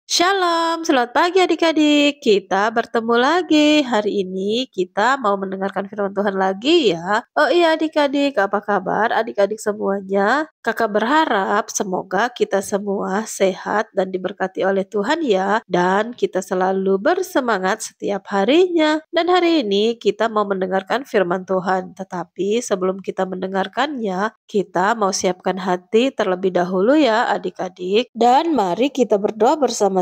Shalom, selamat pagi adik-adik. Kita bertemu lagi. Hari ini kita mau mendengarkan firman Tuhan lagi ya. Oh iya adik-adik, apa kabar adik-adik semuanya? Kakak berharap semoga kita semua sehat dan diberkati oleh Tuhan ya. Dan kita selalu bersemangat setiap harinya. Dan hari ini kita mau mendengarkan firman Tuhan. Tetapi sebelum kita mendengarkannya, kita mau siapkan hati terlebih dahulu ya adik-adik. Dan mari kita berdoa bersama-sama.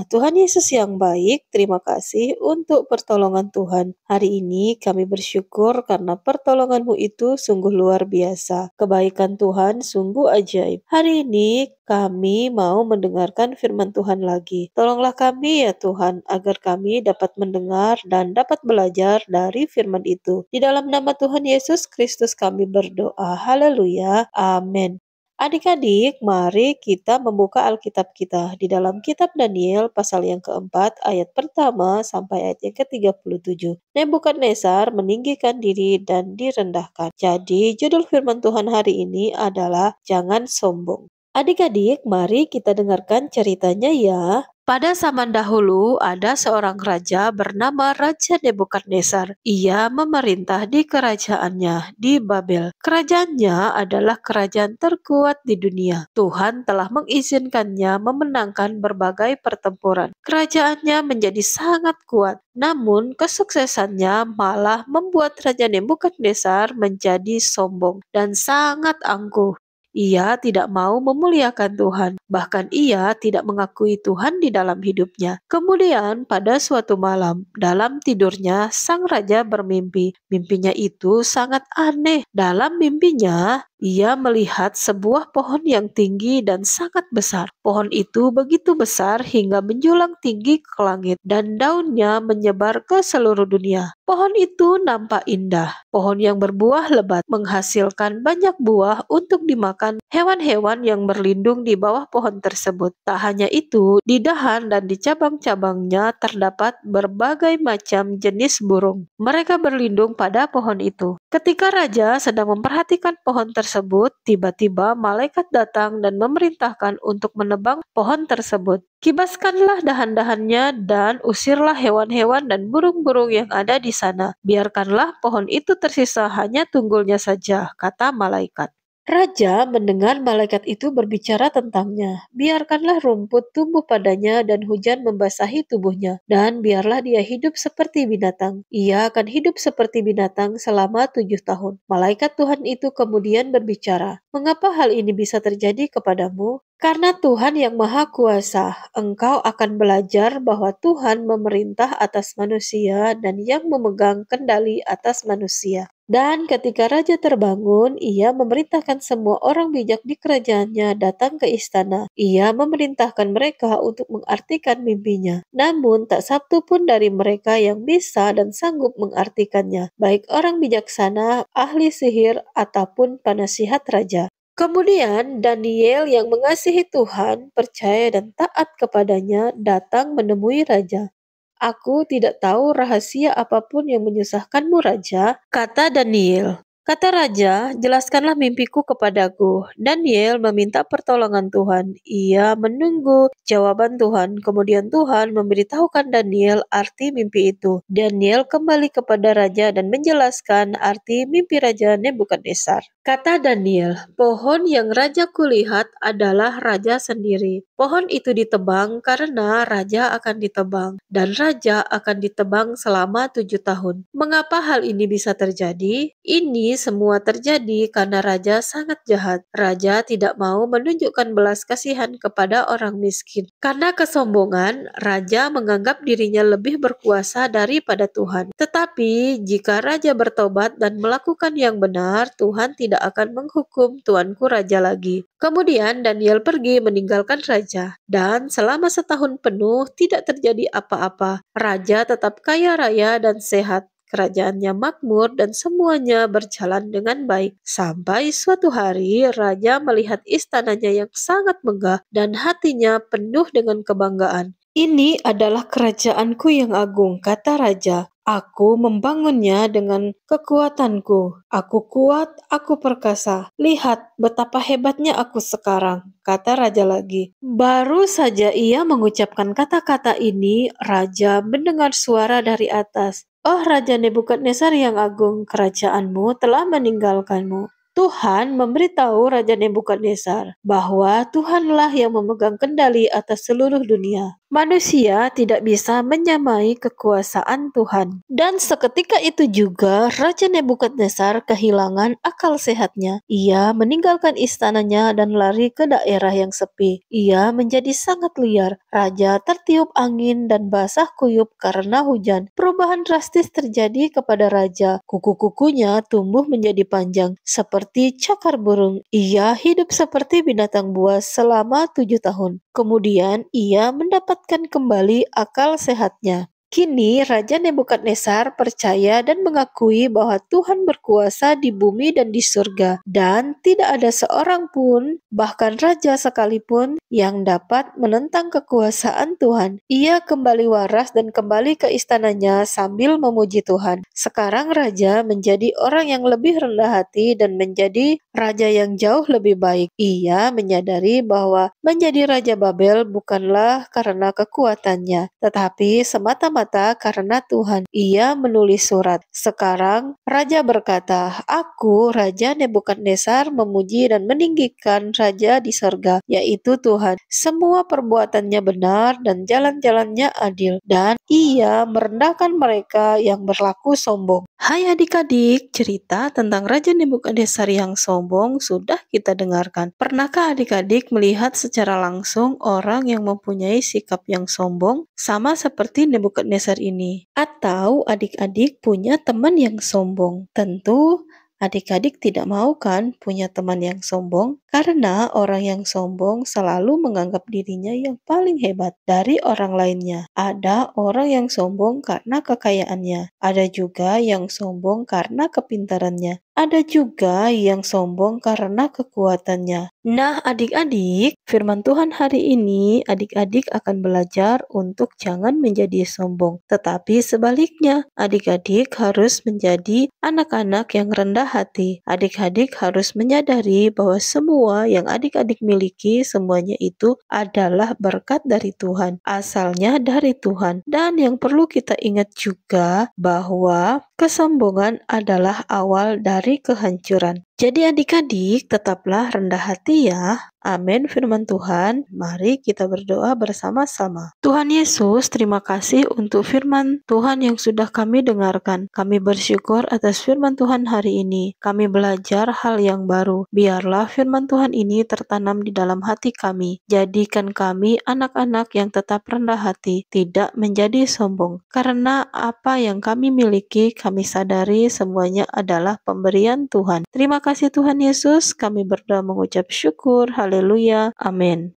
Tuhan Yesus yang baik, terima kasih untuk pertolongan Tuhan. Hari ini kami bersyukur karena pertolongan-Mu itu sungguh luar biasa. Kebaikan Tuhan sungguh ajaib. Hari ini kami mau mendengarkan firman Tuhan lagi. Tolonglah kami ya Tuhan, agar kami dapat mendengar dan dapat belajar dari firman itu. Di dalam nama Tuhan Yesus Kristus kami berdoa. Haleluya. Amin. Adik-adik, mari kita membuka Alkitab kita di dalam kitab Daniel pasal yang keempat ayat pertama sampai ayat yang ke-37. Nebukadnezar meninggikan diri dan direndahkan. Jadi judul firman Tuhan hari ini adalah jangan sombong. Adik-adik, mari kita dengarkan ceritanya ya. Pada zaman dahulu ada seorang raja bernama Raja Nebukadnezar. Ia memerintah di kerajaannya di Babel. Kerajaannya adalah kerajaan terkuat di dunia. Tuhan telah mengizinkannya memenangkan berbagai pertempuran. Kerajaannya menjadi sangat kuat. Namun kesuksesannya malah membuat Raja Nebukadnezar menjadi sombong dan sangat angkuh. Ia tidak mau memuliakan Tuhan, bahkan ia tidak mengakui Tuhan di dalam hidupnya. Kemudian pada suatu malam, dalam tidurnya sang raja bermimpi. Mimpinya itu sangat aneh. Dalam mimpinya, ia melihat sebuah pohon yang tinggi dan sangat besar. Pohon itu begitu besar hingga menjulang tinggi ke langit dan daunnya menyebar ke seluruh dunia. Pohon itu nampak indah. Pohon yang berbuah lebat menghasilkan banyak buah untuk dimakan hewan-hewan yang berlindung di bawah pohon tersebut. Tak hanya itu, di dahan dan di cabang-cabangnya terdapat berbagai macam jenis burung. Mereka berlindung pada pohon itu. Ketika raja sedang memperhatikan pohon tersebut, tiba-tiba malaikat datang dan memerintahkan untuk menebang pohon tersebut. Kibaskanlah dahan-dahannya dan usirlah hewan-hewan dan burung-burung yang ada di sana. Biarkanlah pohon itu tersisa hanya tunggulnya saja, kata malaikat. Raja mendengar malaikat itu berbicara tentangnya. Biarkanlah rumput tumbuh padanya dan hujan membasahi tubuhnya. Dan biarlah dia hidup seperti binatang. Ia akan hidup seperti binatang selama 7 tahun. Malaikat Tuhan itu kemudian berbicara, "Mengapa hal ini bisa terjadi kepadamu? Karena Tuhan yang Maha Kuasa, engkau akan belajar bahwa Tuhan memerintah atas manusia dan yang memegang kendali atas manusia." Dan ketika raja terbangun, ia memerintahkan semua orang bijak di kerajaannya datang ke istana. Ia memerintahkan mereka untuk mengartikan mimpinya. Namun tak satu pun dari mereka yang bisa dan sanggup mengartikannya, baik orang bijaksana, ahli sihir, ataupun penasihat raja. Kemudian Daniel yang mengasihi Tuhan, percaya dan taat kepadanya datang menemui raja. "Aku tidak tahu rahasia apapun yang menyusahkanmu, Raja," kata Daniel. Kata raja, "Jelaskanlah mimpiku kepadaku." Daniel meminta pertolongan Tuhan. Ia menunggu jawaban Tuhan. Kemudian Tuhan memberitahukan Daniel arti mimpi itu. Daniel kembali kepada raja dan menjelaskan arti mimpi Raja Nebukadnezar. Kata Daniel, "Pohon yang raja kulihat adalah raja sendiri. Pohon itu ditebang karena raja akan ditebang, dan raja akan ditebang selama 7 tahun. Mengapa hal ini bisa terjadi? Ini semua terjadi karena raja sangat jahat. Raja tidak mau menunjukkan belas kasihan kepada orang miskin. Karena kesombongan, raja menganggap dirinya lebih berkuasa daripada Tuhan. Tetapi jika raja bertobat dan melakukan yang benar, Tuhan tidak akan menghukum tuanku raja lagi." Kemudian Daniel pergi meninggalkan raja, dan selama setahun penuh tidak terjadi apa-apa. Raja tetap kaya raya dan sehat. Kerajaannya makmur dan semuanya berjalan dengan baik. Sampai suatu hari raja melihat istananya yang sangat megah dan hatinya penuh dengan kebanggaan. "Ini adalah kerajaanku yang agung," kata raja. Aku membangunnya dengan kekuatanku. Aku kuat, aku perkasa. Lihat betapa hebatnya aku sekarang, kata raja lagi. Baru saja ia mengucapkan kata-kata ini, raja mendengar suara dari atas. Oh Raja Nebukadnezar yang agung, kerajaanmu telah meninggalkanmu. Tuhan memberitahu Raja Nebukadnezar bahwa Tuhanlah yang memegang kendali atas seluruh dunia. Manusia tidak bisa menyamai kekuasaan Tuhan. Dan seketika itu juga Raja Nebukadnezar kehilangan akal sehatnya. Ia meninggalkan istananya dan lari ke daerah yang sepi. Ia menjadi sangat liar. Raja tertiup angin dan basah kuyup karena hujan. Perubahan drastis terjadi kepada raja. Kuku-kukunya tumbuh menjadi panjang seperti cakar burung. Ia hidup seperti binatang buas selama 7 tahun. Kemudian ia mendapatkan kembali akal sehatnya. Kini Raja Nebukadnezar percaya dan mengakui bahwa Tuhan berkuasa di bumi dan di surga, dan tidak ada seorang pun, bahkan raja sekalipun, yang dapat menentang kekuasaan Tuhan. Ia kembali waras dan kembali ke istananya sambil memuji Tuhan. Sekarang raja menjadi orang yang lebih rendah hati dan menjadi raja yang jauh lebih baik. Ia menyadari bahwa menjadi Raja Babel bukanlah karena kekuatannya, tetapi semata-mata karena Tuhan. Ia menulis surat. Sekarang Raja berkata, Aku, Raja Nebukadnezar, memuji dan meninggikan Raja di sorga, yaitu Tuhan. Semua perbuatannya benar dan jalan-jalannya adil, dan ia merendahkan mereka yang berlaku sombong. Hai adik-adik, cerita tentang Raja Nebukadnezar yang sombong sudah kita dengarkan. Pernahkah adik-adik melihat secara langsung orang yang mempunyai sikap yang sombong sama seperti Nebukadnezar ini? Atau adik-adik punya teman yang sombong? Tentu adik-adik tidak mau kan punya teman yang sombong? Karena orang yang sombong selalu menganggap dirinya yang paling hebat dari orang lainnya. Ada orang yang sombong karena kekayaannya. Ada juga yang sombong karena kepintarannya. Ada juga yang sombong karena kekuatannya. Nah, adik-adik, firman Tuhan hari ini adik-adik akan belajar untuk jangan menjadi sombong. Tetapi sebaliknya, adik-adik harus menjadi anak-anak yang rendah hati. Adik-adik harus menyadari bahwa semua yang adik-adik miliki, semuanya itu adalah berkat dari Tuhan. Asalnya dari Tuhan. Dan yang perlu kita ingat juga bahwa kesombongan adalah awal dari kehancuran. Jadi adik-adik tetaplah rendah hati ya. Amin firman Tuhan. Mari kita berdoa bersama-sama. Tuhan Yesus, terima kasih untuk firman Tuhan yang sudah kami dengarkan. Kami bersyukur atas firman Tuhan hari ini. Kami belajar hal yang baru. Biarlah firman Tuhan ini tertanam di dalam hati kami. Jadikan kami anak-anak yang tetap rendah hati, tidak menjadi sombong. Karena apa yang kami miliki, kami sadari semuanya adalah pemberian Tuhan. Terima kasih Tuhan Yesus, kami berdoa mengucap syukur. Haleluya. Amin.